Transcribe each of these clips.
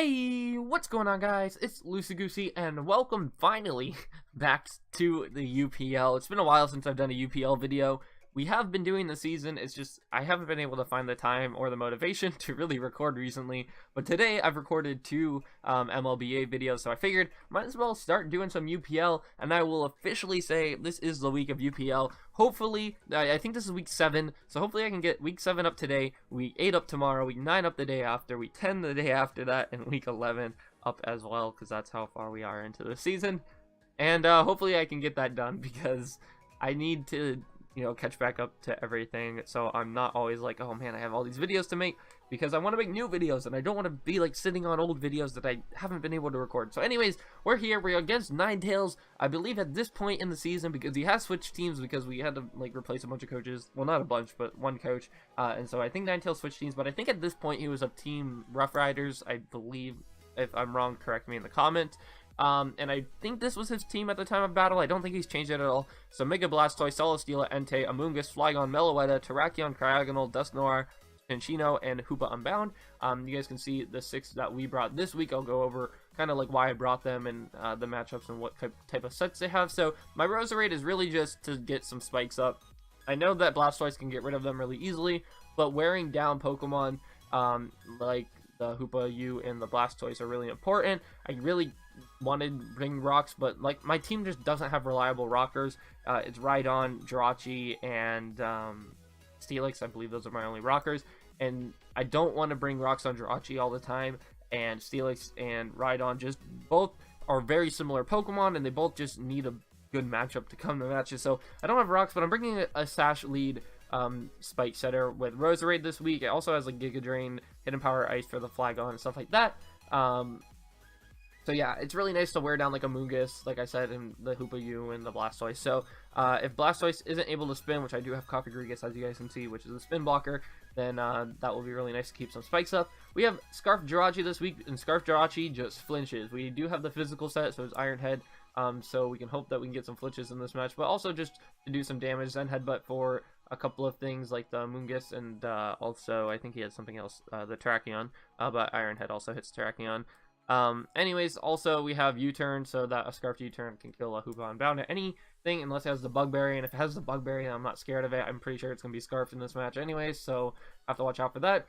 Hey, what's going on, guys? It's LuceyGoosey, and welcome finally back to the UPL. It's been a while since I've done a UPL video. We have been doing the season, it's just I haven't been able to find the time or the motivation to really record recently. But today I've recorded two MLBA videos, so I figured might as well start doing some UPL, and I will officially say this is the week of UPL. Hopefully, I think this is week 7, so hopefully I can get week 7 up today, week 8 up tomorrow, week 9 up the day after, week 10 the day after that, and week 11 up as well, because that's how far we are into the season. And hopefully I can get that done, because I need to catch back up to everything, so I'm not always like, oh man, I have all these videos to make, because I want to make new videos, and I don't want to be like sitting on old videos that I haven't been able to record. So anyways, we're against Ninetales, I believe at this point in the season, because he has switched teams, because we had to like replace a bunch of coaches, well, not a bunch, but one coach, and so I think Ninetales switched teams, but I think at this point he was of Team Ruff Ryders, I believe. If I'm wrong, correct me in the comment. And I think this was his team at the time of battle. I don't think he's changed it at all. So Mega Blastoise, Celesteela, Entei, Amoonguss, Flygon, Meloetta, Terrakion, Cryogonal, Dusknoir, Cinccino, and Hoopa-Unbound. You guys can see the 6 that we brought this week. I'll go over kind of like why I brought them and the matchups and what type of sets they have. So my Roserade is really just to get some spikes up. I know that Blastoise can get rid of them really easily, but wearing down Pokemon like the Hoopa-U and the Blastoise are really important. I really wanted to bring rocks, but like my team just doesn't have reliable rockers. It's Rhydon, Jirachi, and Steelix. I believe those are my only rockers, and I don't want to bring rocks on Jirachi all the time. And Steelix and Rhydon just both are very similar Pokemon, and they both just need a good matchup to come to matches. So I don't have rocks, but I'm bringing a Sash lead spike setter with Roserade this week. It also has like Giga Drain, Hidden Power Ice for the Flygon and stuff like that. So yeah, it's really nice to wear down like a Amoonguss, like I said, and the Hoopa-U and the Blastoise. So if Blastoise isn't able to spin, which I do have Cofagrigus, as you guys can see, which is a spin blocker, then that will be really nice to keep some spikes up. We have Scarf Jirachi this week, and Scarf Jirachi just flinches. We do have the physical set, so it's Iron Head, so we can hope that we can get some flinches in this match, but also just to do some damage. Zen Headbutt for a couple of things like the Amoonguss, and also I think he had something else, the Terrakion, but Iron Head also hits Terrakion. Anyways, also we have U-Turn, so that a Scarfed U-Turn can kill a Hoopa-Unbound at anything unless it has the Bug Berry, and if it has the Bug Berry, I'm not scared of it. I'm pretty sure it's going to be Scarfed in this match anyways, so I have to watch out for that.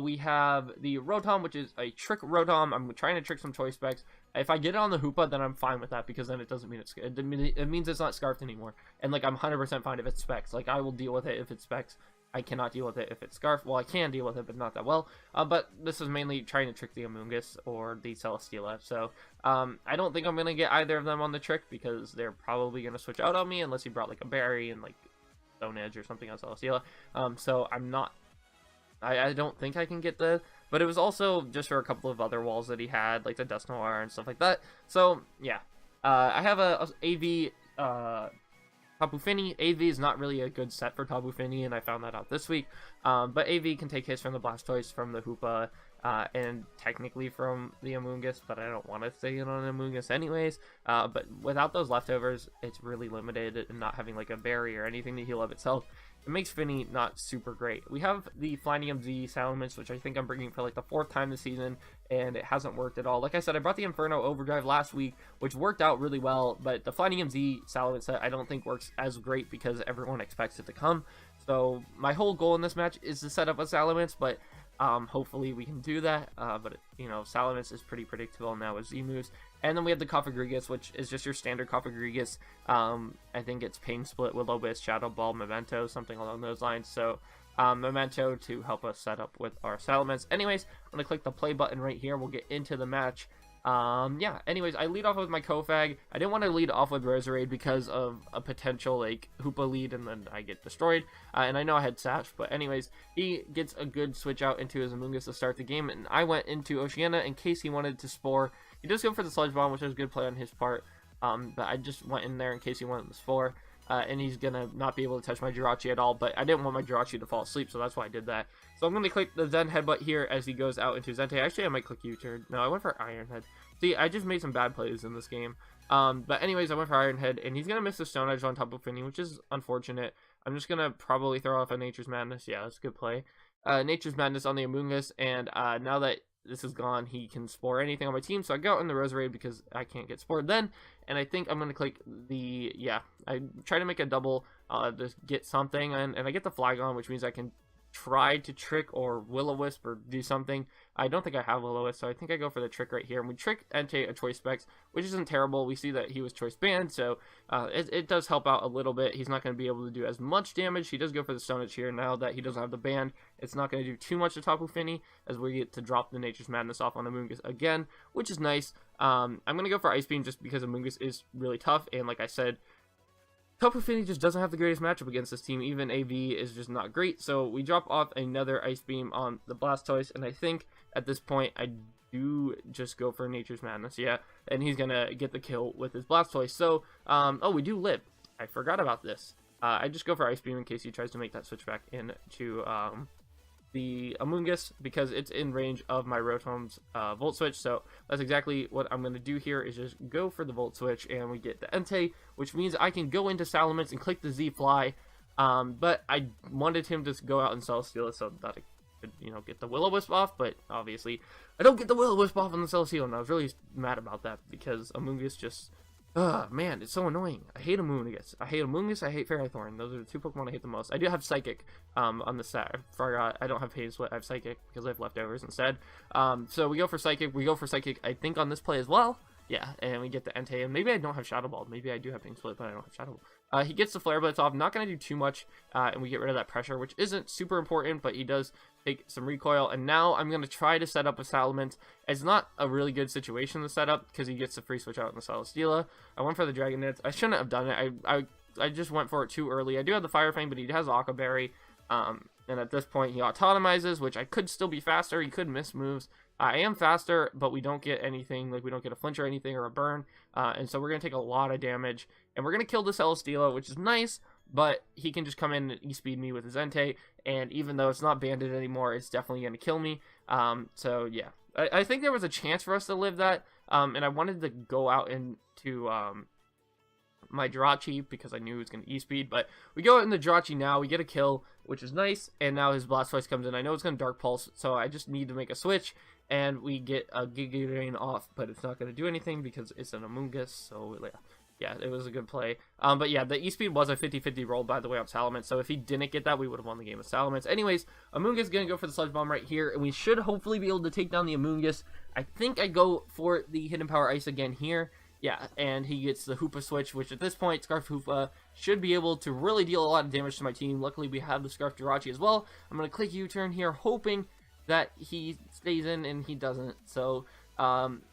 We have the Rotom, which is a Trick Rotom. I'm trying to trick some choice specs. If I get it on the Hoopa, then I'm fine with that, because then it doesn't mean it means it's not Scarfed anymore, and like I'm 100% fine if it's specs. Like I will deal with it if it's specs. I cannot deal with it if it's Scarf. Well, I can deal with it, but not that well. But this is mainly trying to trick the Amoonguss or the Celesteela. So I don't think I'm going to get either of them on the trick, because they're probably going to switch out on me unless he brought like a Berry and like Stone Edge or something on Celesteela. So I'm not... I don't think I can get the... But it was also just for a couple of other walls that he had, like the Dusknoir and stuff like that. So, yeah. I have a AV... Tapu Fini. AV is not really a good set for Tapu Fini, and I found that out this week. But AV can take hits from the Blastoise, from the Hoopa, and technically from the Amoonguss, but I don't want to stay in on Amoonguss anyways. But without those leftovers, it's really limited, and not having like a berry or anything to heal up itself, it makes Fini not super great. We have the Flynium Z Salamence, which I think I'm bringing for like the 4th time this season, and it hasn't worked at all. Like I said, I brought the Inferno Overdrive last week, which worked out really well, but the Flynium Z Salamence set I don't think works as great, because everyone expects it to come. So my whole goal in this match is to set up a Salamence, but hopefully we can do that. But Salamence is pretty predictable now with Z-moves. And then we have the Cofagrigus, which is just your standard Cofagrigus. I think it's Pain Split, Will-O Wisp, Shadow Ball, Memento, something along those lines. So Memento to help us set up with our Salamence. Anyways, I'm going to click the play button right here. We'll get into the match. Yeah, anyways, I lead off with my Kofag. I didn't want to lead off with Roserade because of a potential like Hoopa lead, and then I get destroyed. And I know I had Sash, but anyways, he gets a good switch out into his Amoonguss to start the game, and I went into Oceania in case he wanted to Spore. He does go for the Sludge Bomb, which is a good play on his part, but I just went in there in case he wanted to Spore. And he's gonna not be able to touch my Jirachi at all, but I didn't want my Jirachi to fall asleep, so that's why I did that. So I'm gonna click the Zen Headbutt here as he goes out into Entei. Actually, I might click U-Turn. No, I went for Iron Head. See, I just made some bad plays in this game. But anyways, I went for Iron Head, and he's gonna miss the Stone Edge on top of Fini, which is unfortunate. I'm just gonna probably throw off a Nature's Madness. Yeah, that's a good play. Nature's Madness on the Amoonguss, and now that this is gone, he can spore anything on my team. So I go out in the Roserade because I can't get spored then. And I think I'm going to click the, I try to make a double to get something. And I get the Flygon, which means I can try to trick or Will-O-Wisp or do something. I don't think I have Will-O-Wisp, so I think I go for the trick right here. And we trick Entei a choice specs, which isn't terrible. We see that he was choice banned, so it does help out a little bit. He's not going to be able to do as much damage. He does go for the Stone Edge here now that he doesn't have the ban. It's not going to do too much to Tapu Fini, as we get to drop the Nature's Madness off on Amoonguss again, which is nice. I'm going to go for Ice Beam just because Amoonguss is really tough, and like I said, Tapu Fini just doesn't have the greatest matchup against this team. Even AV is just not great. So we drop off another Ice Beam on the Blastoise. And I think at this point I do just go for Nature's Madness. Yeah. And he's going to get the kill with his Blastoise. So, oh, we do Lip. I forgot about this. I just go for Ice Beam in case he tries to make that switch back into the Amoonguss, because it's in range of my Rotom's Volt Switch. So that's exactly what I'm going to do here, is just go for the Volt Switch, and we get the Entei, which means I can go into Salamence and click the Z Fly. But I wanted him to go out and Celesteela so that I could, you know, get the Will-O-Wisp off, but obviously I don't get the Will-O-Wisp off on the Celesteela, and I was really mad about that because Amoonguss just... man, it's so annoying. I hate Amoonguss. I hate Amoonguss. I hate Ferrothorn. Those are the two Pokemon I hate the most. I do have Psychic on the set. I forgot. I don't have Haze Sweat. I have Psychic because I have leftovers instead. So we go for Psychic. We go for Psychic, I think, on this play as well. Yeah, and we get the Entei. And maybe I don't have Shadow Ball. Maybe I do have Pink Split, but I don't have Shadow Ball. He gets the Flare Blitz off. Not going to do too much. And we get rid of that pressure, which isn't super important, but he does take some recoil. And now I'm going to try to set up a Salamence. It's not a really good situation to set up because he gets the free switch out in the Celesteela. I went for the Dragon Dance. I shouldn't have done it. I just went for it too early. I do have the Fire Fang, but he has Aqua Berry. And at this point, he autonomizes, which I could still be faster. He could miss moves. I am faster, but we don't get anything. Like, we don't get a flinch or anything or a burn. And so we're going to take a lot of damage. And we're going to kill the Celesteela, which is nice. But he can just come in and E-speed me with his Entei. And even though it's not banded anymore, it's definitely going to kill me. So, yeah. I think there was a chance for us to live that. And I wanted to go out into... my Jirachi because I knew he was going to E-speed, but we go out in the Jirachi now, we get a kill, which is nice, and now his Blastoise comes in. I know it's going to Dark Pulse, so I just need to make a switch, and we get a Giga Drain off, but it's not going to do anything because it's an Amoonguss, so yeah, it was a good play. But yeah, the E-speed was a 50-50 roll, by the way, on Salamence, so if he didn't get that, we would have won the game with Salamence. Anyways, Amoonguss is going to go for the Sludge Bomb right here, and we should hopefully be able to take down the Amoonguss. I think I go for the Hidden Power Ice again here. Yeah, and he gets the Hoopa switch, which at this point, Scarf Hoopa should be able to really deal a lot of damage to my team. Luckily, we have the Scarf Jirachi as well. I'm going to click U-turn here, hoping that he stays in, and he doesn't. So,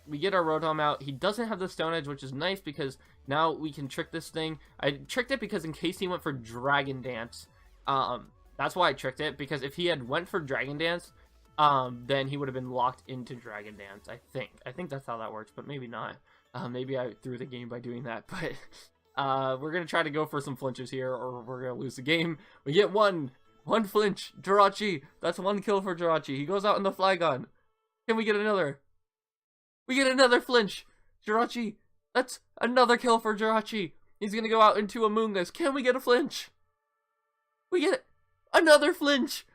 we get our Rotom out. He doesn't have the Stone Edge, which is nice because now we can trick this thing. I tricked it because in case he went for Dragon Dance, that's why I tricked it, because if he had went for Dragon Dance, then he would have been locked into Dragon Dance, I think. I think that's how that works, but maybe not. Maybe I threw the game by doing that, but we're going to try to go for some flinches here, or we're going to lose the game. We get one flinch, Jirachi. That's one kill for Jirachi. He goes out in the Flygon. Can we get another? We get another flinch, Jirachi. That's another kill for Jirachi. He's going to go out into Amoonguss. Can we get a flinch? We get another flinch.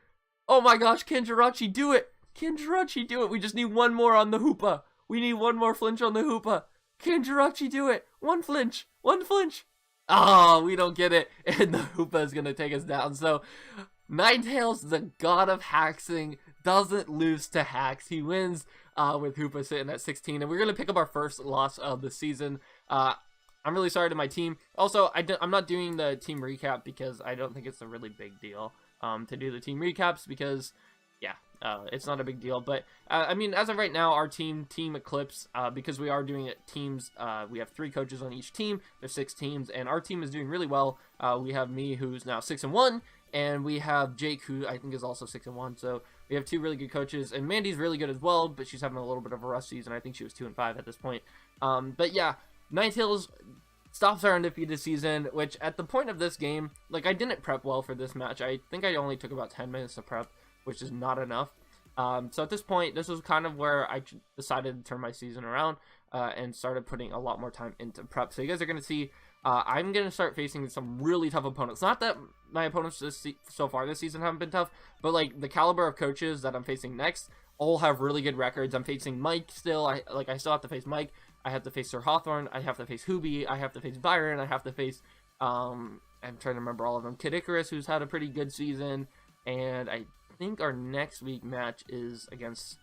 Oh my gosh, can Jirachi do it? Can Jirachi do it? We just need one more on the Hoopa. We need one more flinch on the Hoopa. Can Jirachi do it? One flinch. One flinch. Oh, we don't get it. And the Hoopa is going to take us down. So, Ninetales, the god of haxing, doesn't lose to hacks. He wins with Hoopa sitting at 16. And we're going to pick up our first loss of the season. I'm really sorry to my team. Also, I'm not doing the team recap because I don't think it's a really big deal to do the team recaps because... yeah, it's not a big deal, but I mean, as of right now, our team Eclipse, because we are doing it teams, we have 3 coaches on each team. There's 6 teams, and our team is doing really well. We have me, who's now 6-1, and we have Jake, who I think is also 6-1. So we have 2 really good coaches, and Mandy's really good as well, but she's having a little bit of a rough season. I think she was 2-5 at this point. But yeah, Ninetales stops our undefeated season, which at the point of this game, like, I didn't prep well for this match. I think I only took about 10 minutes to prep, which is not enough. So at this point, this was kind of where I decided to turn my season around and started putting a lot more time into prep. So you guys are going to see, I'm going to start facing some really tough opponents. Not that my opponents so far this season haven't been tough, but like the caliber of coaches that I'm facing next all have really good records. I'm facing Mike still. I still have to face Mike. I have to face Sir Hawthorne. I have to face Hoobie. I have to face Byron. I have to face I'm trying to remember all of them. Kid Icarus, who's had a pretty good season, and I think our next week match is against.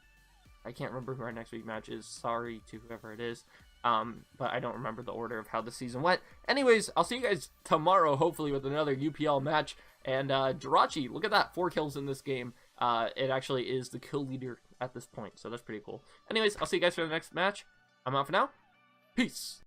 I can't remember who our next week match is. Sorry to whoever it is. But I don't remember the order of how the season went. Anyways, I'll see you guys tomorrow, hopefully, with another UPL match. And Jirachi, look at that, 4 kills in this game. It actually is the kill leader at this point, so that's pretty cool. Anyways, I'll see you guys for the next match. I'm out for now. Peace.